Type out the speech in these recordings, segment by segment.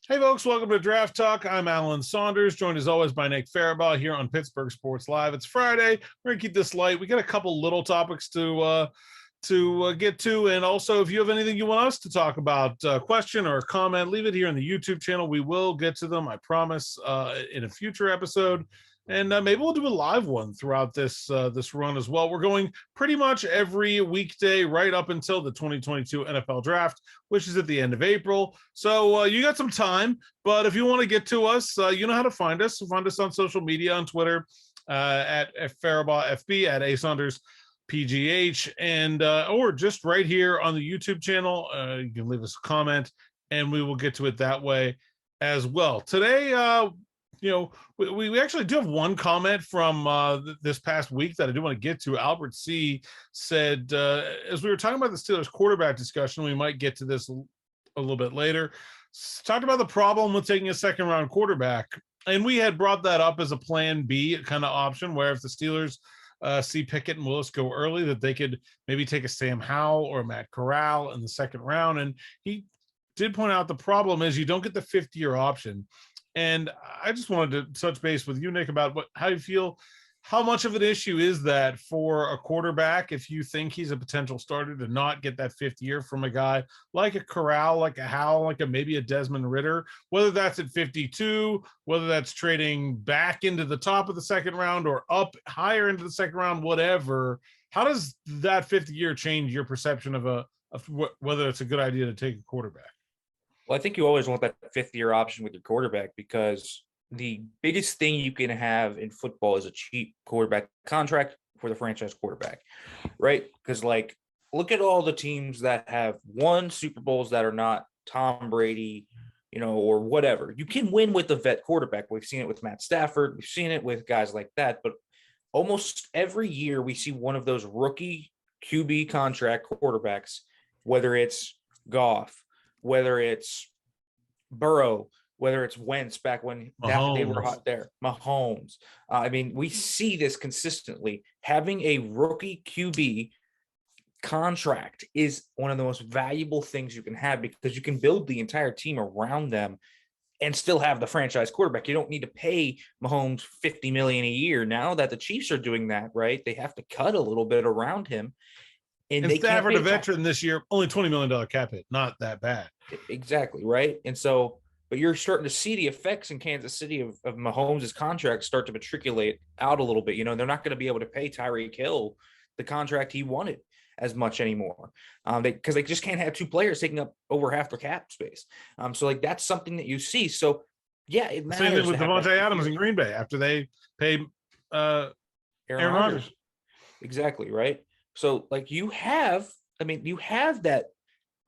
Hey, folks, welcome to Draft Talk. I'm Alan Saunders, joined as always by Nick Farabaugh here on Pittsburgh Sports Live. It's Friday. We're going to keep this light. We got a couple little topics to get to. And also, if you have anything you want us to talk about, question or comment, leave it here in the YouTube channel. We will get to them, I promise, in a future episode. And maybe we'll do a live one throughout this run as well. We're going pretty much every weekday right up until the 2022 NFL Draft, which is at the end of April. So you got some time, but if you want to get to us, you know how to find us. Find us on social media, on Twitter, at Farabaugh FB, at A Saunders PGH, and or just right here on the YouTube channel. You can leave us a comment, and we will get to it that way as well. Today, we actually do have one comment from this past week that I do want to get to. Albert C. said, as we were talking about the Steelers quarterback discussion, we might get to this a little bit later, talked about the problem with taking a second-round quarterback. And we had brought that up as a plan B kind of option, where if the Steelers see Pickett and Willis go early, that they could maybe take a Sam Howell or Matt Corral in the second round. And he did point out the problem is you don't get the fifth-year option. And I just wanted to touch base with you, Nick, about how you feel. How much of an issue is that for a quarterback if you think he's a potential starter to not get that fifth year from a guy like a Corral, like a Howell, like maybe a Desmond Ridder, whether that's at 52, whether that's trading back into the top of the second round or up higher into the second round, whatever. How does that fifth year change your perception of whether it's a good idea to take a quarterback? Well, I think you always want that fifth-year option with your quarterback because the biggest thing you can have in football is a cheap quarterback contract for the franchise quarterback, right? Because, look at all the teams that have won Super Bowls that are not Tom Brady, or whatever. You can win with the vet quarterback. We've seen it with Matt Stafford. We've seen it with guys like that. But almost every year we see one of those rookie QB contract quarterbacks, whether it's Goff, whether it's Burrow, whether it's Wentz back when they were hot there, Mahomes. We see this consistently. Having a rookie QB contract is one of the most valuable things you can have because you can build the entire team around them and still have the franchise quarterback. You don't need to pay Mahomes $50 million a year. Now that the Chiefs are doing that, right, they have to cut a little bit around him. And Stafford, a veteran this year, only $20 million cap hit. Not that bad. Exactly, right? And so, but you're starting to see the effects in Kansas City of Mahomes' contract start to matriculate out a little bit. They're not going to be able to pay Tyreek Hill the contract he wanted as much anymore because they just can't have two players taking up over half their cap space. So that's something that you see. So, yeah, it matters. Same thing with Devontae Adams in Green Bay after they pay Aaron Rodgers. Exactly, right? So you have that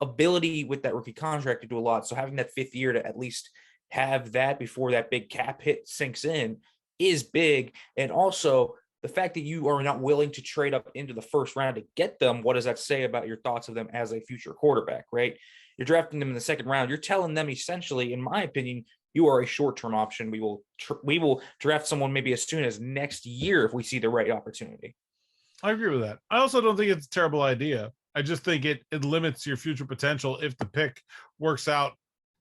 ability with that rookie contract to do a lot. So having that fifth year to at least have that before that big cap hit sinks in is big. And also the fact that you are not willing to trade up into the first round to get them, what does that say about your thoughts of them as a future quarterback, right? You're drafting them in the second round. You're telling them essentially, in my opinion, you are a short-term option. We will draft someone maybe as soon as next year if we see the right opportunity. I agree with that. I also don't think it's a terrible idea. I just think it limits your future potential if the pick works out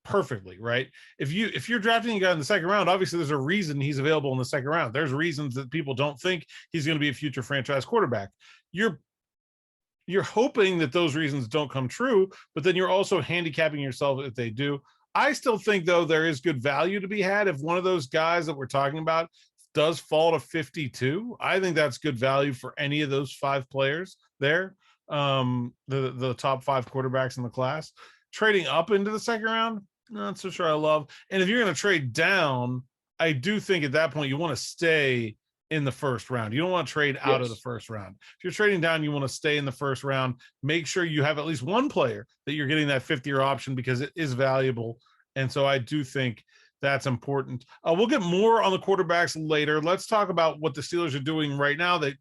perfectly, right? If you're drafting a guy in the second round, obviously there's a reason he's available in the second round. There's reasons that people don't think he's going to be a future franchise quarterback. You're hoping that those reasons don't come true, but then you're also handicapping yourself if they do. I still think, though, there is good value to be had if one of those guys that we're talking about does fall to 52. I think that's good value for any of those five players there, the top five quarterbacks in the class. Trading up into the second round, not so sure I love. And if you're going to trade down, I do think at that point you want to stay in the first round. You don't want to trade out of the first round. If you're trading down, you want to stay in the first round. Make sure you have at least one player that you're getting that fifth-year option because it is valuable. And so I do think that's important. We'll get more on the quarterbacks later. Let's talk about what the Steelers are doing right now. They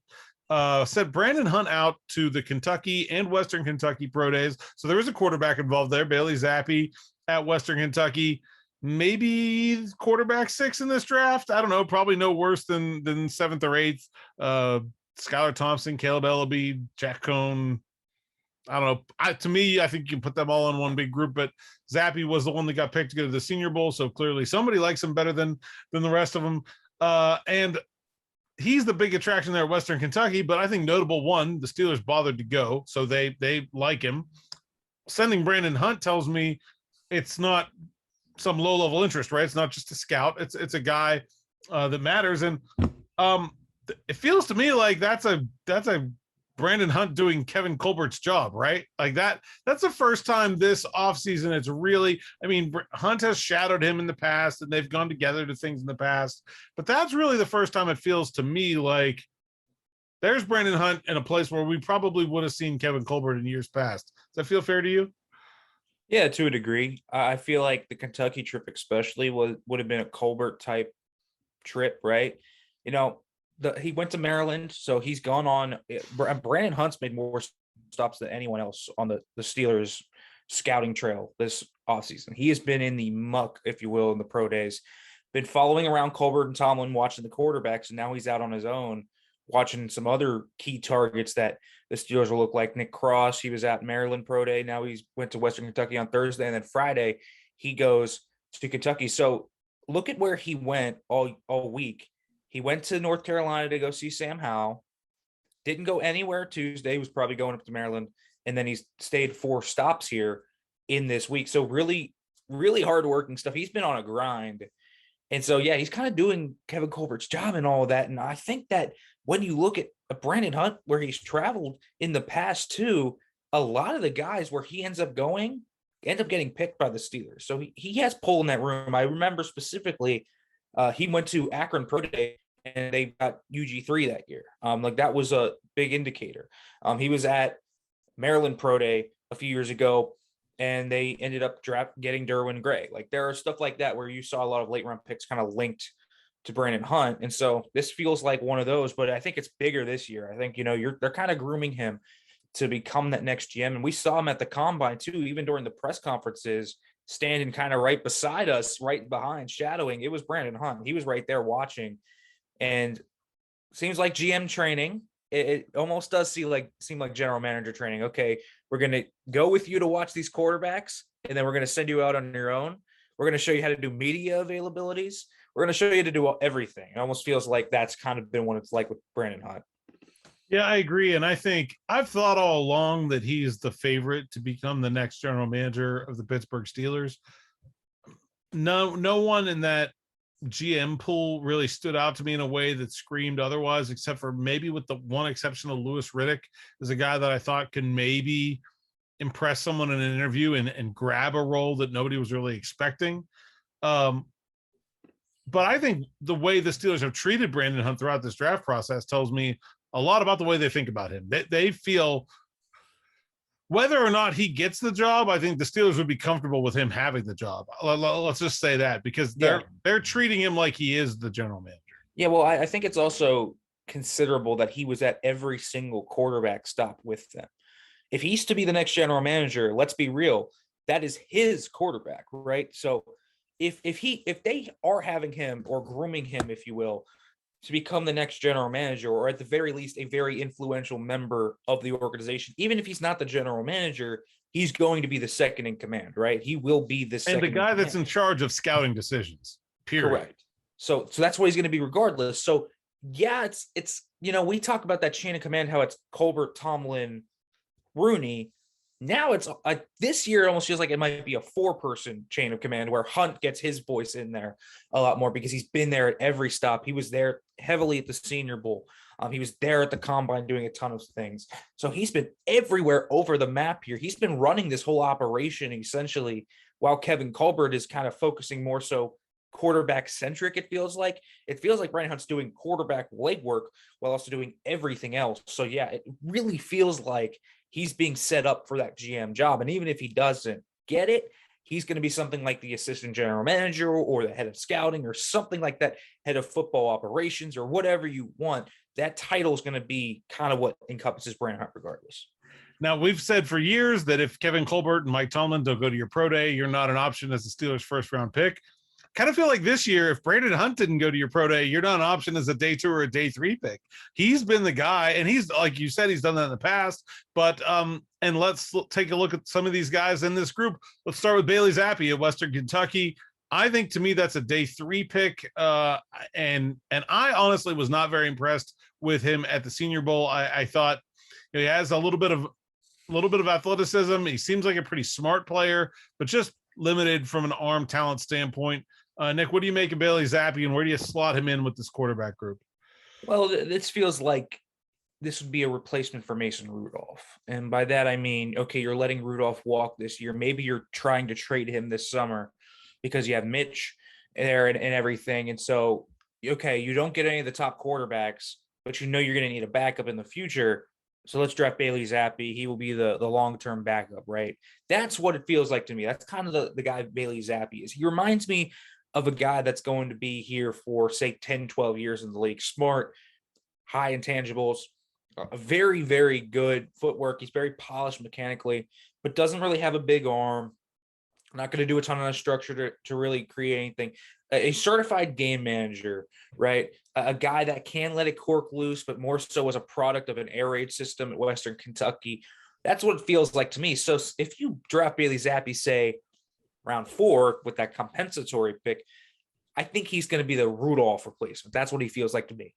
sent Brandon Hunt out to the Kentucky and Western Kentucky pro days. So there is a quarterback involved there. Bailey Zappi at Western Kentucky. Maybe quarterback 6 in this draft. I don't know. Probably no worse than 7th or 8th. Skylar Thompson, Caleb Ellaby, Jack Cohn. I don't know. To me, I think you can put them all in one big group, but Zappy was the one that got picked to go to the Senior Bowl. So clearly somebody likes him better than the rest of them. And he's the big attraction there at Western Kentucky, but I think notable one, the Steelers bothered to go. So they like him. Sending Brandon Hunt tells me it's not some low level interest, right? It's not just a scout. It's a guy that matters. And it feels to me like that's a Brandon Hunt doing Kevin Colbert's job, right? Like that's the first time this offseason it's really, I mean, Hunt has shadowed him in the past and they've gone together to things in the past, but that's really the first time it feels to me like there's Brandon Hunt in a place where we probably would have seen Kevin Colbert in years past. Does that feel fair to you? Yeah, to a degree. I feel like the Kentucky trip especially would have been a Colbert type trip, right? You know, he went to Maryland, so he's gone on. Brandon Hunt's made more stops than anyone else on the Steelers scouting trail this offseason. He has been in the muck, if you will, in the pro days, been following around Colbert and Tomlin, watching the quarterbacks, and now he's out on his own, watching some other key targets that the Steelers will look like. Nick Cross, he was at Maryland pro day. Now he's went to Western Kentucky on Thursday, and then Friday he goes to Kentucky. So look at where he went all week. He went to North Carolina to go see Sam Howell. Didn't go anywhere Tuesday. He was probably going up to Maryland. And then he's stayed 4 stops here in this week. So really, really hardworking stuff. He's been on a grind. And so, yeah, he's kind of doing Kevin Colbert's job and all of that. And I think that when you look at Brandon Hunt, where he's traveled in the past too, a lot of the guys where he ends up going end up getting picked by the Steelers. So he has pull in that room. I remember specifically he went to Akron Pro Day and they got UG3 that year. Like that was a big indicator. He was at Maryland Pro Day a few years ago and they ended up getting Derwin Gray. Like there are stuff like that where you saw a lot of late round picks kind of linked to Brandon Hunt. And so this feels like one of those, but I think it's bigger this year. I think, they're kind of grooming him to become that next GM. And we saw him at the combine too, even during the press conferences, standing kind of right beside us, right behind, shadowing. It was Brandon Hunt. He was right there watching. And seems like GM training. It almost does seem like general manager training. Okay, we're going to go with you to watch these quarterbacks, and then we're going to send you out on your own. We're going to show you how to do media availabilities. We're going to show you how to do everything. It almost feels like that's kind of been what it's like with Brandon Hunt. Yeah, I agree. And I think I've thought all along that he's the favorite to become the next general manager of the Pittsburgh Steelers. No one in that GM pool really stood out to me in a way that screamed otherwise, except for maybe with the one exception of Louis Riddick is a guy that I thought can maybe impress someone in an interview and grab a role that nobody was really expecting. But I think the way the Steelers have treated Brandon Hunt throughout this draft process tells me a lot about the way they think about him. They feel whether or not he gets the job, I think the Steelers would be comfortable with him having the job. Let's just say that because they're treating him like he is the general manager. Yeah, well, I think it's also considerable that he was at every single quarterback stop with them. If he's to be the next general manager, let's be real, that is his quarterback, right? So if they are having him or grooming him, if you will, to become the next general manager, or at the very least, a very influential member of the organization. Even if he's not the general manager, he's going to be the second in command, right? He will be the second. And the guy that's in charge of scouting decisions, period. Correct. So that's what he's going to be regardless. So yeah, it's we talk about that chain of command, how it's Colbert, Tomlin, Rooney. Now it's this year it almost feels like it might be a 4-person chain of command where Hunt gets his voice in there a lot more because he's been there at every stop. He was there heavily at the Senior Bowl. He was there at the combine doing a ton of things. So he's been everywhere over the map here. He's been running this whole operation essentially while Kevin Colbert is kind of focusing more so quarterback centric. It feels like Brandon Hunt's doing quarterback legwork while also doing everything else. So yeah, it really feels like he's being set up for that GM job. And even if he doesn't get it, he's going to be something like the assistant general manager or the head of scouting or something like that, head of football operations or whatever you want. That title is going to be kind of what encompasses Brandon Hunt regardless. Now, we've said for years that if Kevin Colbert and Mike Tomlin don't go to your pro day, you're not an option as the Steelers' first-round pick. kind of feel like this year, if Brandon Hunt didn't go to your pro day, you're not an option as a day 2 or a day 3 pick. He's been the guy, and he's, like you said, he's done that in the past. But and let's take a look at some of these guys in this group. Let's start with Bailey Zappi at Western Kentucky. I think, to me, that's a day 3 pick. And I honestly was not very impressed with him at the Senior Bowl. I thought he has a little bit of athleticism. He seems like a pretty smart player, but just limited from an arm talent standpoint. Nick, what do you make of Bailey Zappi, and where do you slot him in with this quarterback group? Well, this feels like this would be a replacement for Mason Rudolph. And by that, I mean, okay, you're letting Rudolph walk this year. Maybe you're trying to trade him this summer because you have Mitch there and everything. And so, okay, you don't get any of the top quarterbacks, but you know you're going to need a backup in the future. So let's draft Bailey Zappi. He will be the long-term backup, right? That's what it feels like to me. That's kind of the guy Bailey Zappi is. He reminds me of a guy that's going to be here for, say, 10, 12 years in the league. Smart, high intangibles, a very, very good footwork. He's very polished mechanically, but doesn't really have a big arm. Not going to do a ton of structure to really create anything. A certified game manager, right? A guy that can let it cork loose, but more so as a product of an air raid system at Western Kentucky. That's what it feels like to me. So if you draft Bailey Zappi, say, round 4 with that compensatory pick, I think he's going to be the Rudolph replacement. That's what he feels like to me.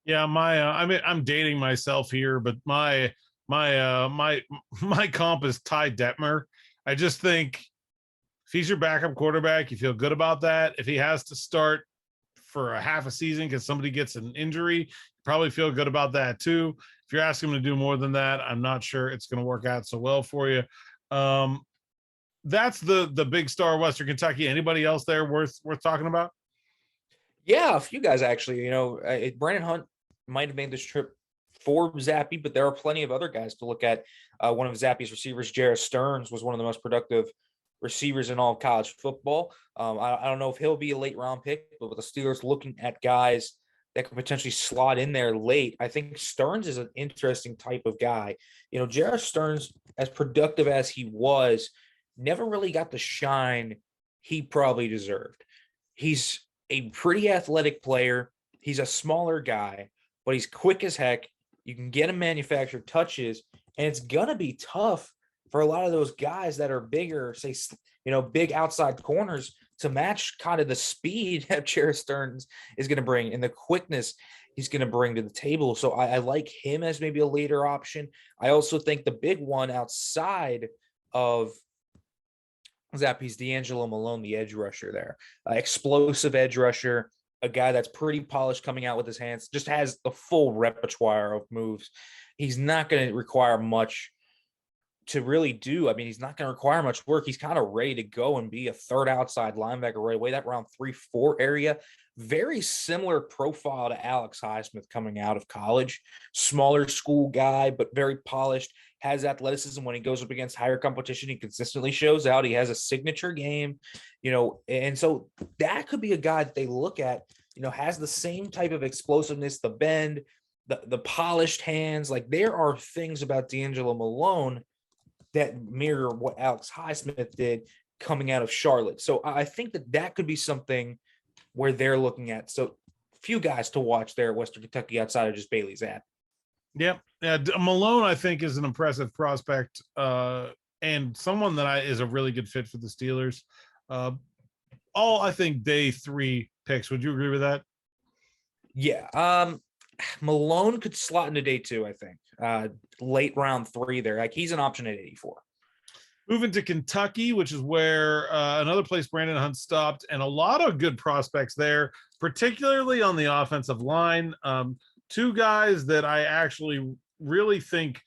Yeah, I'm dating myself here, but my comp is Ty Detmer. I just think if he's your backup quarterback, you feel good about that. If he has to start for a half a season because somebody gets an injury, you probably feel good about that too. If you're asking him to do more than that, I'm not sure it's going to work out so well for you. That's the big star of Western Kentucky. Anybody else there worth talking about? Yeah, a few guys actually. Brandon Hunt might have made this trip for Zappi, but there are plenty of other guys to look at. One of Zappi's receivers, Jarrett Stearns, was one of the most productive receivers in all of college football. I don't know if he'll be a late round pick, but with the Steelers looking at guys that could potentially slot in there late, I think Stearns is an interesting type of guy. Jarrett Stearns, as productive as he was, never really got the shine he probably deserved. He's a pretty athletic player. He's a smaller guy, but he's quick as heck. You can get him manufactured touches, and it's going to be tough for a lot of those guys that are bigger, say, big outside corners, to match kind of the speed that Jarrett Stearns is going to bring and the quickness he's going to bring to the table. So I like him as maybe a later option. I also think the big one outside of Zappi's Deangelo Malone, the edge rusher there, explosive edge rusher, a guy that's pretty polished coming out with his hands, just has the full repertoire of moves. He's not going to require much to really do. I mean, he's not going to require much work. He's kind of ready to go and be a third outside linebacker right away. That round 3-4 area, very similar profile to Alex Highsmith coming out of college. Smaller school guy, but very polished, has athleticism. When he goes up against higher competition, he consistently shows out. He has a signature game, and so that could be a guy that they look at, has the same type of explosiveness, the bend, the polished hands. Like, there are things about Deangelo Malone that mirror what Alex Highsmith did coming out of Charlotte. So I think that could be something where they're looking at. So few guys to watch there at Western Kentucky outside of just Bailey Zapp. Yep. Yeah, Malone, I think, is an impressive prospect and someone that is a really good fit for the Steelers. All, I think, day 3 picks. Would you agree with that? Yeah. Malone could slot into day 2, I think. Late round 3 there. Like, he's an option at 84. Moving to Kentucky, which is where another place Brandon Hunt stopped, and a lot of good prospects there, particularly on the offensive line. 2 guys that I actually really think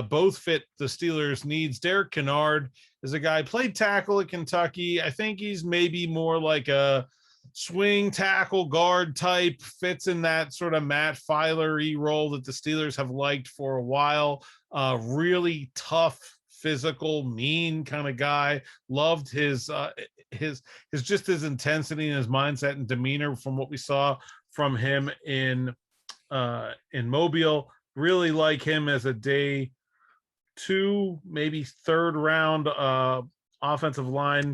both fit the Steelers' needs. Derrick Canard is a guy, played tackle at Kentucky. I think he's maybe more like a swing tackle guard type, fits in that sort of Matt Filer-y role that the Steelers have liked for a while. Really tough, physical, mean kind of guy. Loved his intensity and his mindset and demeanor from what we saw from him in Mobile. Really like him as a day 2, maybe 3rd round offensive line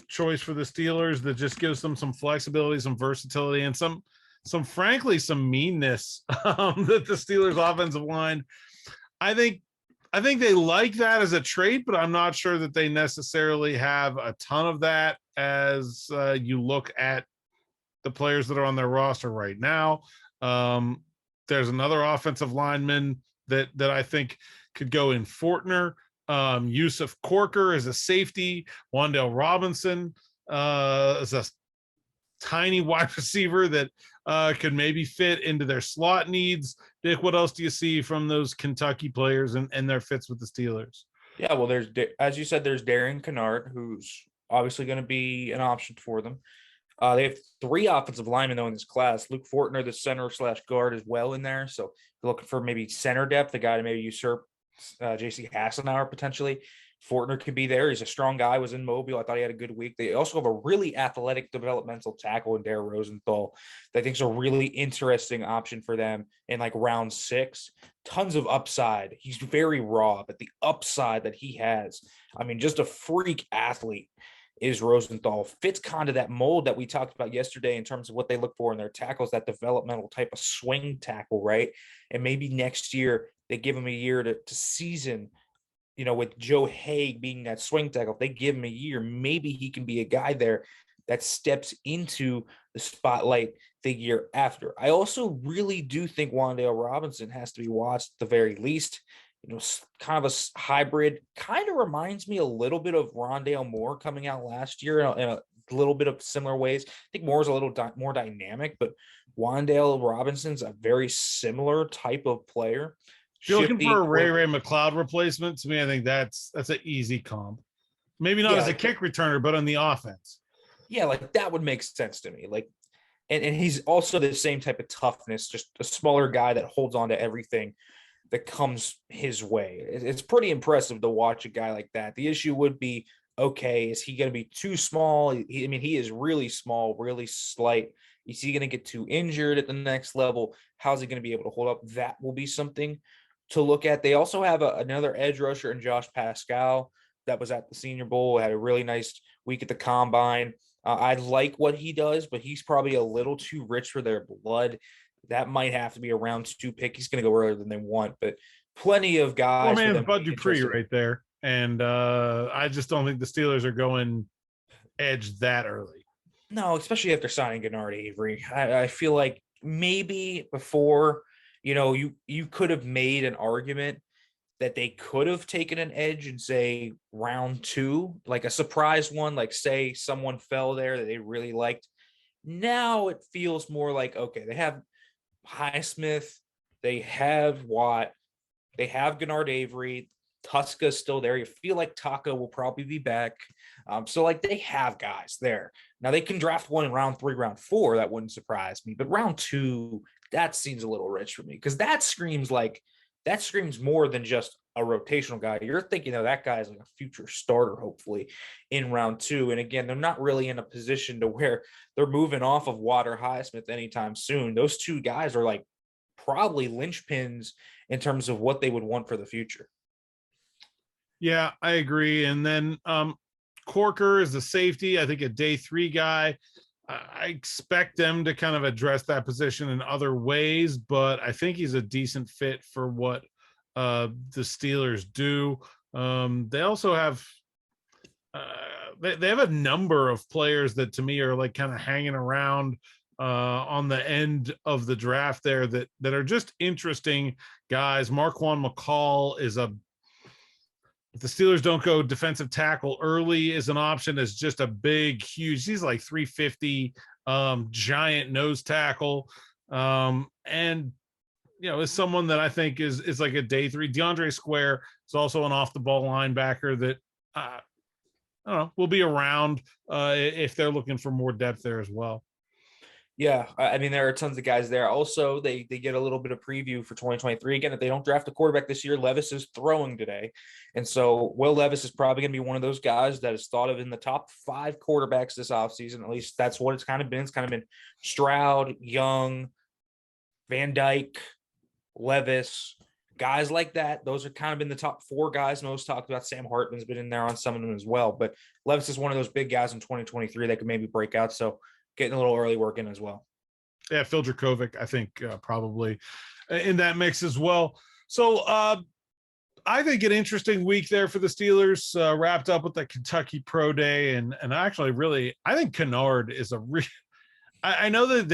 choice for the Steelers that just gives them some flexibility, some versatility, and some frankly some meanness that the Steelers offensive line. I think they like that as a trait, but I'm not sure that they necessarily have a ton of that as you look at the players that are on their roster right now. There's another offensive lineman that I think could go in Fortner. Yusuf Corker is a safety. Wan'Dale Robinson is a tiny wide receiver that could maybe fit into their slot needs. Dick, what else do you see from those Kentucky players and their fits with the Steelers? Yeah, well, there's, as you said, there's Derrick Canard, who's obviously going to be an option for them. They have 3 offensive linemen, though, in this class. Luke Fortner, the center/guard, is well in there. So you're looking for maybe center depth, a guy to maybe usurp J.C. Hassenauer potentially. Fortner could be there. He's a strong guy, was in Mobile. I thought he had a good week. They also have a really athletic developmental tackle in Derrick Rosenthal that I think is a really interesting option for them in like round 6. Tons of upside. He's very raw, but the upside that he has, I mean, just a freak athlete is Rosenthal. Fits kind of that mold that we talked about yesterday in terms of what they look for in their tackles, that developmental type of swing tackle, right? And maybe next year they give him a year to season, with Joe Haig being that swing tackle. If they give him a year, maybe he can be a guy there that steps into the spotlight the year after. I also really do think Wan'Dale Robinson has to be watched at the very least. Kind of a hybrid, kind of reminds me a little bit of Rondale Moore coming out last year in a little bit of similar ways. I think Moore's a little more dynamic, but Wan'Dale Robinson's a very similar type of player. If you're looking for a Ray McLeod replacement, to me, I think that's an easy comp. Maybe not as a kick returner, but on the offense. Yeah, like that would make sense to me. Like, and he's also the same type of toughness, just a smaller guy that holds on to everything that comes his way. It's pretty impressive to watch a guy like that. The issue would be, okay, is he going to be too small? He is really small, really slight. Is he going to get too injured at the next level? How's he going to be able to hold up? That will be something to look at. They also have another edge rusher in Josh Pascal that was at the Senior Bowl, had a really nice week at the Combine. I like what he does, but he's probably a little too rich for their blood. That might have to be a round 2 pick. He's going to go earlier than they want, but plenty of guys. Well, man, Bud Dupree right there. And I just don't think the Steelers are going edge that early. No, especially after signing Canard Avery. I feel like maybe before, you could have made an argument that they could have taken an edge in, say, round 2, like a surprise one, like say someone fell there that they really liked. Now it feels more like, okay, they have Highsmith, they have Watt, they have Canard Avery, Tuska's still there. You feel like Taka will probably be back. So like they have guys there. Now they can draft one in round 3, round 4. That wouldn't surprise me. But round 2, that seems a little rich for me because that screams more than just a rotational guy. You're thinking that guy is like a future starter, hopefully, in round 2. And again, they're not really in a position to where they're moving off of Watt or Highsmith anytime soon. Those 2 guys are like probably linchpins in terms of what they would want for the future. Yeah, I agree. And then Corker is the safety, I think a day 3 guy. I expect them to kind of address that position in other ways, but I think he's a decent fit for what the Steelers do. They also have they have a number of players that to me are like kind of hanging around on the end of the draft there that are just interesting guys. Juan Mccall is if the Steelers don't go defensive tackle early, is an option. As just a big, huge, he's like 350 giant nose tackle. And is someone that I think is like a day 3. DeAndre Square is also an off the ball linebacker that I don't know, will be around if they're looking for more depth there as well. Yeah, I mean, there are tons of guys there. Also, they get a little bit of preview for 2023. Again, if they don't draft a quarterback this year, Levis is throwing today. And so Will Levis is probably going to be one of those guys that is thought of in the top 5 quarterbacks this offseason. At least that's what it's kind of been. It's kind of been Stroud, Young, Van Dyke, Levis, guys like that. Those are kind of been the top 4 guys most talked about. Sam Hartman's been in there on some of them as well. But Levis is one of those big guys in 2023 that could maybe break out. So getting a little early work in as well. Yeah, Phil Dracovic, I think probably in that mix as well. So I think an interesting week there for the Steelers, wrapped up with the Kentucky Pro Day. And actually really, I think Canard is I know that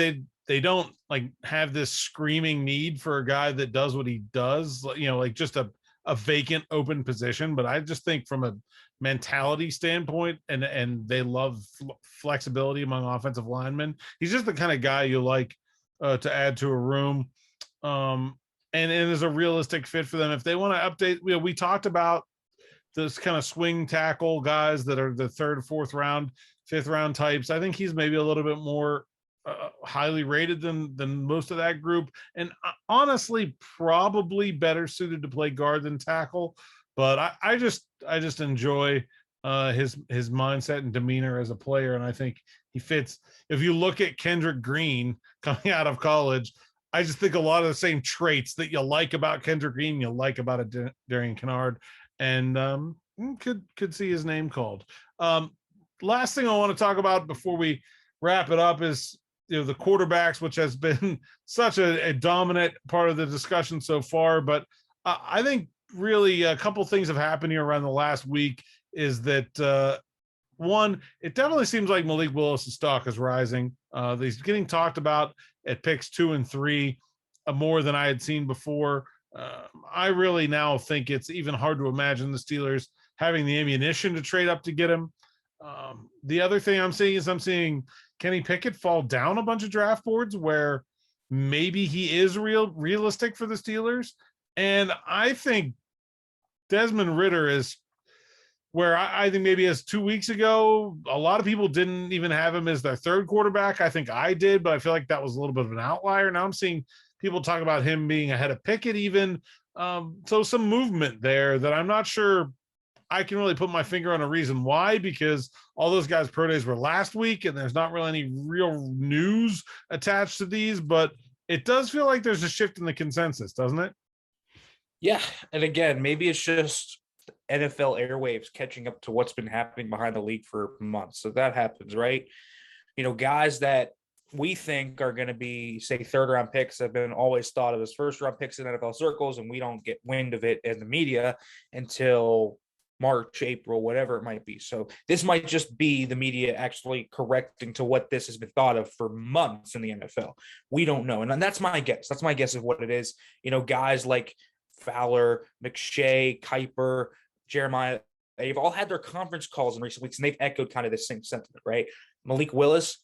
they don't like have this screaming need for a guy that does what he does, like just a vacant open position. But I just think from a mentality standpoint, and they love flexibility among offensive linemen. He's just the kind of guy you like to add to a room. And is a realistic fit for them. If they want to update, we talked about this kind of swing tackle guys that are the 3rd, 4th round, 5th round types. I think he's maybe a little bit more highly rated than most of that group, and honestly probably better suited to play guard than tackle. But I just enjoy his mindset and demeanor as a player, and I think he fits. If you look at Kendrick Green coming out of college, I just think a lot of the same traits that you like about Kendrick Green, you like about a Derrick Canard, and could see his name called. Last thing I want to talk about before we wrap it up is the quarterbacks, which has been such a dominant part of the discussion so far. But I think really a couple things have happened here around the last week. Is that one, it definitely seems like Malik Willis' stock is rising. He's getting talked about at picks 2 and 3 more than I had seen before. I really now think it's even hard to imagine the Steelers having the ammunition to trade up to get him. The other thing I'm seeing is Kenny Pickett fall down a bunch of draft boards where maybe he is realistic for the Steelers. And I think Desmond Ridder is where I think maybe as 2 weeks ago, a lot of people didn't even have him as their 3rd quarterback. I think I did, but I feel like that was a little bit of an outlier. Now I'm seeing people talk about him being ahead of Pickett even. So some movement there that I'm not sure I can really put my finger on a reason why, because all those guys' pro days were last week and there's not really any real news attached to these, but it does feel like there's a shift in the consensus, doesn't it? Yeah. And again, maybe it's just NFL airwaves catching up to what's been happening behind the league for months. So that happens, right? Guys that we think are going to be, say, 3rd round picks have been always thought of as 1st round picks in NFL circles, and we don't get wind of it in the media until March, April, whatever it might be. So this might just be the media actually correcting to what this has been thought of for months in the NFL. We don't know. And that's my guess. That's my guess of what it is. Guys like Fowler, McShay, Kuiper, Jeremiah, they've all had their conference calls in recent weeks, and they've echoed kind of the same sentiment, right? Malik Willis,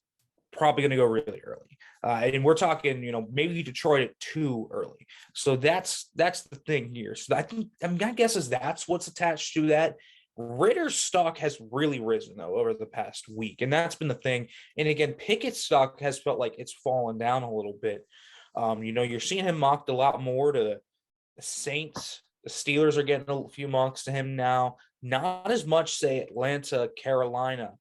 probably going to go really early. And we're talking, maybe Detroit at 2 early. So that's the thing here. So I think, my guess is that's what's attached to that. Ritter's stock has really risen, though, over the past week, and that's been the thing. And again, Pickett's stock has felt like it's fallen down a little bit. You're seeing him mocked a lot more to the Saints. The Steelers are getting a few mocks to him now. Not as much, say, Atlanta, Carolina,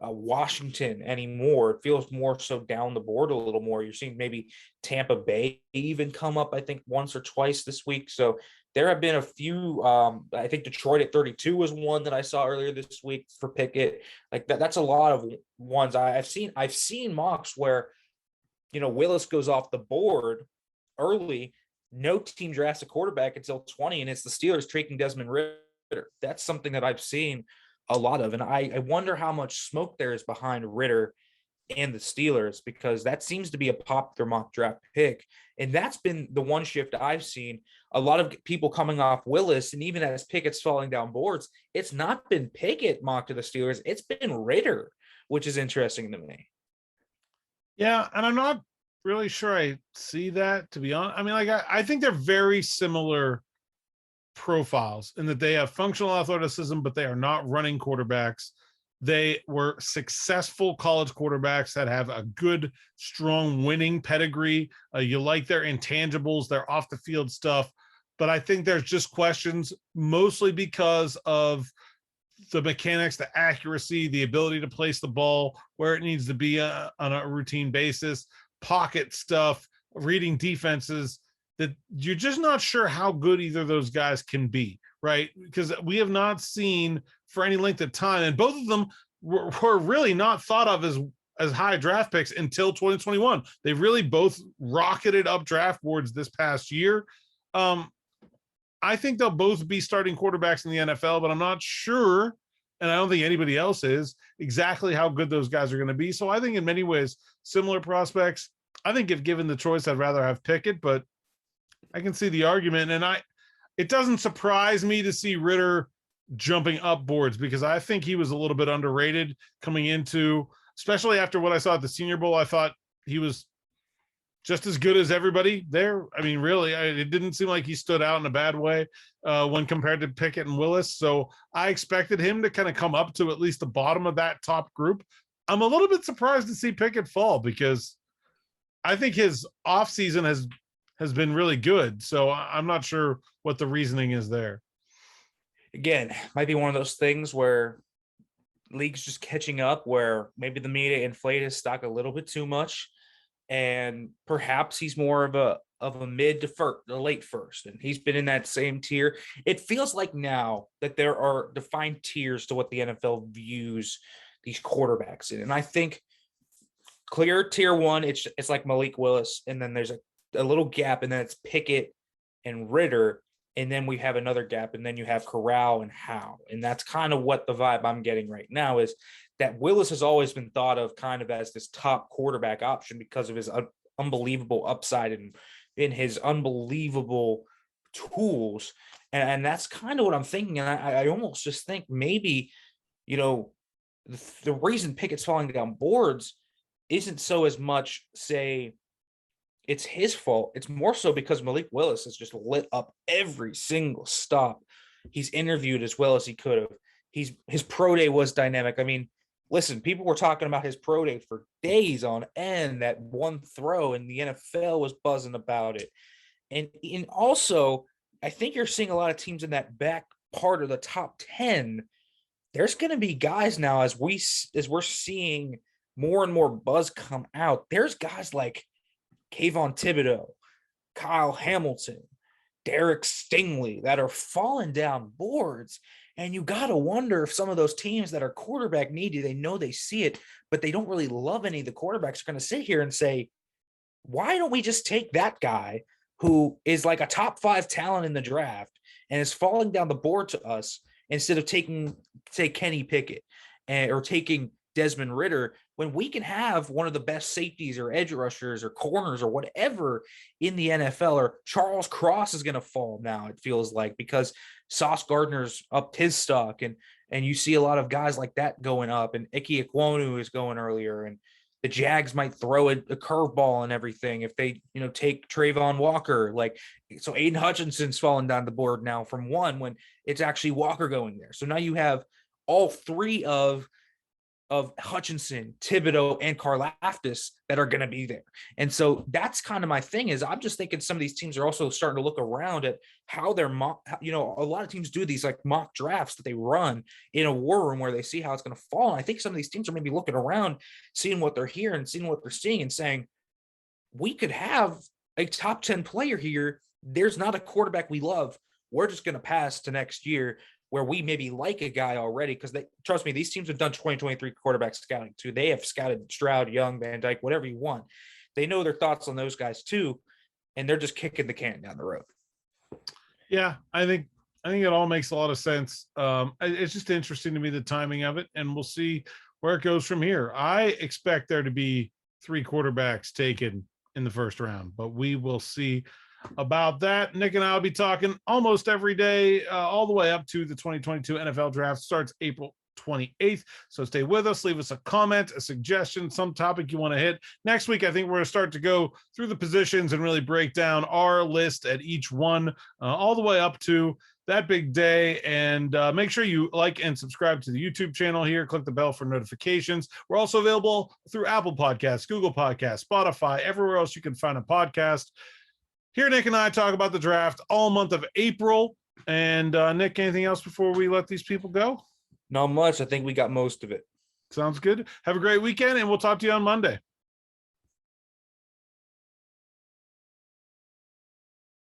Washington anymore. It feels more so down the board a little more. You're seeing maybe Tampa Bay even come up, I think, once or twice this week. So there have been a few. I think Detroit at 32 was one that I saw earlier this week for Pickett. Like that's a lot of ones I've seen mocks where, Willis goes off the board early. No team drafts a quarterback until 20, and it's the Steelers taking Desmond Ridder. That's something that I've seen a lot of, and I wonder how much smoke there is behind Ridder and the Steelers, because that seems to be a popular mock draft pick, and that's been the one shift I've seen. A lot of people coming off Willis, and even as Pickett's falling down boards, it's not been Pickett mocked to the Steelers, it's been Ridder, which is interesting to me. Yeah, and I'm not really sure I see that, to be honest. I mean, I think they're very similar profiles in that they have functional athleticism, but they are not running quarterbacks. They were successful college quarterbacks that have a good, strong winning pedigree. You like their intangibles, their off the field stuff. But I think there's just questions, mostly because of the mechanics, the accuracy, the ability to place the ball where it needs to be on a routine basis, pocket stuff, reading defenses. that you're just not sure how good either of those guys can be, right? Because we have not seen for any length of time, and both of them were really not thought of as high draft picks until 2021. They really both rocketed up draft boards this past year. I think they'll both be starting quarterbacks in the NFL, but I'm not sure, and I don't think anybody else is, exactly how good those guys are going to be. So I think in many ways, similar prospects. I think if given the choice, I'd rather have Pickett, but I can see the argument. And it doesn't surprise me to see Ritter jumping up boards, because I think he was a little bit underrated coming into, especially after what I saw at the Senior Bowl. I thought he was just as good as everybody there. I mean, really, it didn't seem like he stood out in a bad way when compared to Pickett and Willis. So I expected him to kind of come up to at least the bottom of that top group. I'm a little bit surprised to see Pickett fall, because I think his offseason has been really good. So I'm not sure what the reasoning is there. Again, might be one of those things where league's just catching up, where maybe the media inflated his stock a little bit too much, and perhaps he's more of a mid to late first, and he's been in that same tier. It feels like now that there are defined tiers to what the NFL views these quarterbacks in, and I think clear tier one, it's like Malik Willis, and then there's a little gap, and then it's Pickett and Ritter, and then we have another gap, and then you have Corral and Howe. And that's kind of what the vibe I'm getting right now is that Willis has always been thought of kind of as this top quarterback option because of his unbelievable upside and in his unbelievable tools. And that's kind of what I'm thinking. And I almost just think maybe, the reason Pickett's falling down boards isn't so as much, say, it's his fault. It's more so because Malik Willis has just lit up every single stop. He's interviewed as well as he could have. His pro day was dynamic. I mean, listen, people were talking about his pro day for days on end. That one throw, and the NFL was buzzing about it. And also, I think you're seeing a lot of teams in that back part of the top 10. There's going to be guys now as we're seeing more and more buzz come out. There's guys like Kayvon Thibodeau, Kyle Hamilton, Derek Stingley that are falling down boards. And you got to wonder if some of those teams that are quarterback needy, they know they see it, but they don't really love any of the quarterbacks, are going to sit here and say, why don't we just take that guy who is like a top 5 talent in the draft and is falling down the board to us instead of taking, say, Kenny Pickett or taking Desmond Ritter, when we can have one of the best safeties or edge rushers or corners or whatever in the NFL. Or Charles Cross is going to fall now, it feels like, because Sauce Gardner's upped his stock, and you see a lot of guys like that going up, and Ike Ekwonu is going earlier, and the Jags might throw a curveball and everything if they, take Trayvon Walker. So Aiden Hutchinson's falling down the board now from 1 when it's actually Walker going there. So now you have all 3 of Hutchinson, Thibodeau, and Karlaftis that are going to be there. And so that's kind of my thing, is I'm just thinking some of these teams are also starting to look around at how they're a lot of teams do these like mock drafts that they run in a war room where they see how it's going to fall. And I think some of these teams are maybe looking around, seeing what they're hearing, seeing what they're seeing, and saying, we could have a top 10 player here. There's not a quarterback we love. We're just going to pass to next year, where we maybe like a guy already, because trust me, these teams have done 2023 quarterback scouting too. They have scouted Stroud, Young, Van Dyke, whatever you want. They know their thoughts on those guys too, and they're just kicking the can down the road. Yeah, I think it all makes a lot of sense. It's just interesting to me, the timing of it, and we'll see where it goes from here. I expect there to be 3 quarterbacks taken in the first round, but we will see about that. Nick and I will be talking almost every day, all the way up to the 2022 NFL draft. Starts April 28th. So stay with us. Leave us a comment, a suggestion, some topic you want to hit. Next week, I think we're going to start to go through the positions and really break down our list at each one, all the way up to that big day. And make sure you like and subscribe to the YouTube channel here. Click the bell for notifications. We're also available through Apple Podcasts, Google Podcasts, Spotify, everywhere else you can find a podcast. Here, Nick and I talk about the draft all month of April. And Nick, anything else before we let these people go? Not much. I think we got most of it. Sounds good. Have a great weekend, and we'll talk to you on Monday.